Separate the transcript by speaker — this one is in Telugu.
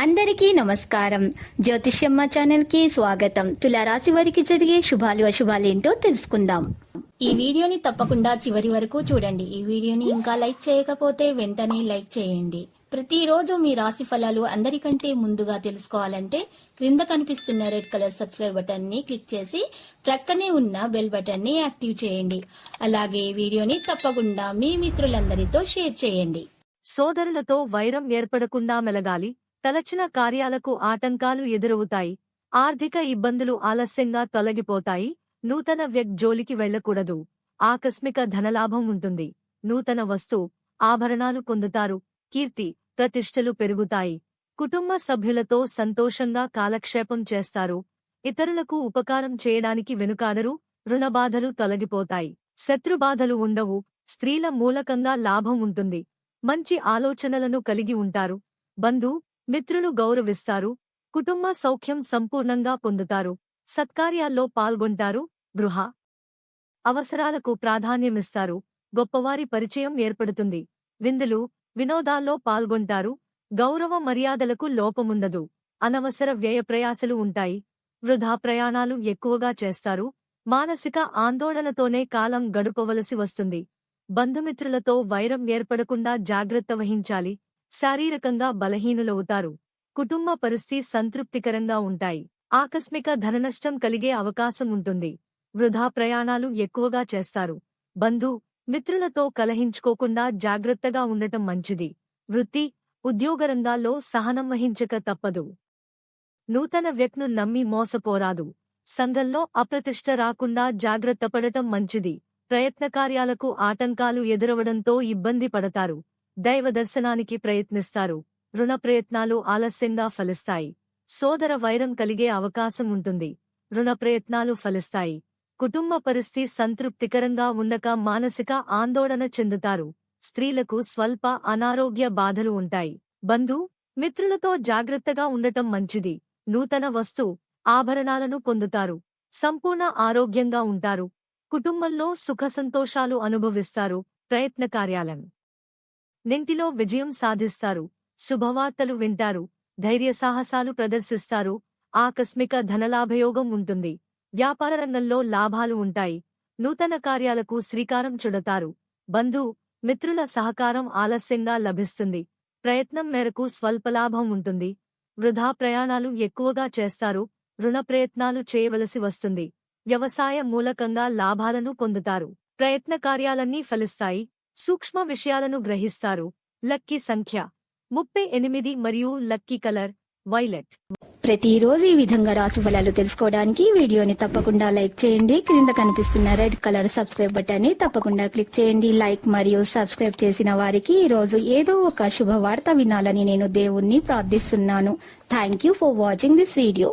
Speaker 1: అందరికీ నమస్కారం. జ్యోతిష్యమ్మ ఛానల్ కి స్వాగతం. తులారాశి వారికి జరిగే శుభాలు అశుభాలేంటో తెలుసుకుందాం. ఈ వీడియోని తప్పకుండా చివరి వరకు చూడండి. ఈ వీడియోని ఇంకా లైక్ చేయకపోతే వెంటనే లైక్ చేయండి. ప్రతిరోజు మీ రాశి ఫలాలు అందరికంటే ముందుగా తెలుసుకోవాలంటే క్రింద కనిపిస్తున్న రెడ్ కలర్ సబ్స్క్రైబ్ బటన్ ని క్లిక్ చేసి ప్రక్కనే ఉన్న బెల్ బటన్ ని యాక్టివ్ చేయండి. అలాగే వీడియోని తప్పకుండా మీ మిత్రులందరితో షేర్ చేయండి.
Speaker 2: సోదరులతో వైరం ఏర్పడకుండా మెలగాలి. తలచిన కార్యాలకు ఆటంకాలు ఎదురవుతాయి. ఆర్థిక ఇబ్బందులు ఆలస్యంగా తొలగిపోతాయి. నూతన జోలికి వెళ్లకూడదు. ఆకస్మిక ధనలాభం ఉంటుంది. నూతన వస్తు ఆభరణాలు పొందుతారు. కీర్తి ప్రతిష్టలు పెరుగుతాయి. కుటుంబ సభ్యులతో సంతోషంగా కాలక్షేపం చేస్తారు. ఇతరులకు ఉపకారం చేయడానికి వెనుకాడరు. రుణబాధలు తొలగిపోతాయి. శత్రుబాధలు ఉండవు. స్త్రీల మూలకంగా లాభం ఉంటుంది. మంచి ఆలోచనలను కలిగి ఉంటారు. బంధు మిత్రులు గౌరవిస్తారు. కుటుంబ సౌఖ్యం సంపూర్ణంగా పొందుతారు. సత్కార్యాల్లో పాల్గొంటారు. గృహ అవసరాలకు ప్రాధాన్యమిస్తారు. గొప్పవారి పరిచయం ఏర్పడుతుంది. విందులు వినోదాల్లో పాల్గొంటారు. గౌరవ మర్యాదలకు లోపముండదు. అనవసర వ్యయప్రయాసలు ఉంటాయి. వృధా ప్రయాణాలు ఎక్కువగా చేస్తారు. మానసిక ఆందోళనతోనే కాలం గడుపవలసి వస్తుంది. బంధుమిత్రులతో వైరం ఏర్పడకుండా జాగ్రత్త వహించాలి. శారీరకంగా బలహీనులవుతారు. కుటుంబ పరిస్థితి సంతృప్తికరంగా ఉంటాయి. ఆకస్మిక ధననష్టం కలిగే అవకాశం ఉంటుంది. వృధా ప్రయాణాలు ఎక్కువగా చేస్తారు. బంధు మిత్రులతో కలహించుకోకుండా జాగ్రత్తగా ఉండటం మంచిది. వృత్తి ఉద్యోగరంగాల్లో సహనం వహించక తప్పదు. నూతన వ్యక్తిను నమ్మి మోసపోరాదు. సంఘంలో అప్రతిష్ట రాకుండా జాగ్రత్తపడటం మంచిది. ప్రయత్నకార్యాలకు ఆటంకాలు ఎదురవడంతో ఇబ్బంది పడతారు. దైవ దర్శనానికి ప్రయత్నిస్తారు. రుణ ప్రయత్నాలు ఆలస్యంగా ఫలిస్తాయి. సోదర వైరం కలిగే అవకాశం ఉంటుంది. రుణ ప్రయత్నాలు ఫలిస్తాయి. కుటుంబ పరిస్థితి సంతృప్తికరంగా ఉండక మానసిక ఆందోళన చెందుతారు. స్త్రీలకు స్వల్ప అనారోగ్య బాధలు ఉంటాయి. బంధు మిత్రులతో జాగ్రత్తగా ఉండటం మంచిది. నూతన వస్తు ఆభరణాలను పొందుతారు. సంపూర్ణ ఆరోగ్యంగా ఉంటారు. కుటుంబంలో సుఖ సంతోషాలు అనుభవిస్తారు. ప్రయత్నకార్యాలను నింటిలో విజయం సాధిస్తారు. శుభవార్తలు వింటారు. ధైర్య సాహసాలు ప్రదర్శిస్తారు. ఆకస్మిక ధనలాభయోగం ఉంటుంది. వ్యాపార రంగంలో లాభాలు ఉంటాయి. నూతన కార్యాలకు శ్రీకారం చుడతారు. బంధు మిత్రుల సహకారం ఆలస్యంగా లభిస్తుంది. ప్రయత్నం మేరకు స్వల్పలాభం ఉంటుంది. వృధా ప్రయాణాలు ఎక్కువగా చేస్తారు. రుణ ప్రయత్నాలు చేయవలసి వస్తుంది. వ్యవసాయ మూలకంగా లాభాలను పొందుతారు. ప్రయత్న కార్యాలన్నీ ఫలిస్తాయి. సూక్ష్మ విషయాలను గ్రహిస్తారు. లక్కీ సంఖ్య 38 మరియు లక్కీ కలర్ వైలెట్.
Speaker 1: ప్రతిరోజు ఈ విధంగా రాశి ఫలాలు తెలుసుకోవడానికి వీడియోని తప్పకుండా లైక్ చేయండి. క్రింద కనిపిస్తున్న రెడ్ కలర్ సబ్స్క్రైబ్ బటన్ ని తప్పకుండా క్లిక్ చేయండి. లైక్ మరియు సబ్స్క్రైబ్ చేసిన వారికి ఈ రోజు ఏదో ఒక శుభవార్త వినాలని నేను దేవుణ్ణి ప్రార్థిస్తున్నాను. Thank you for watching this video.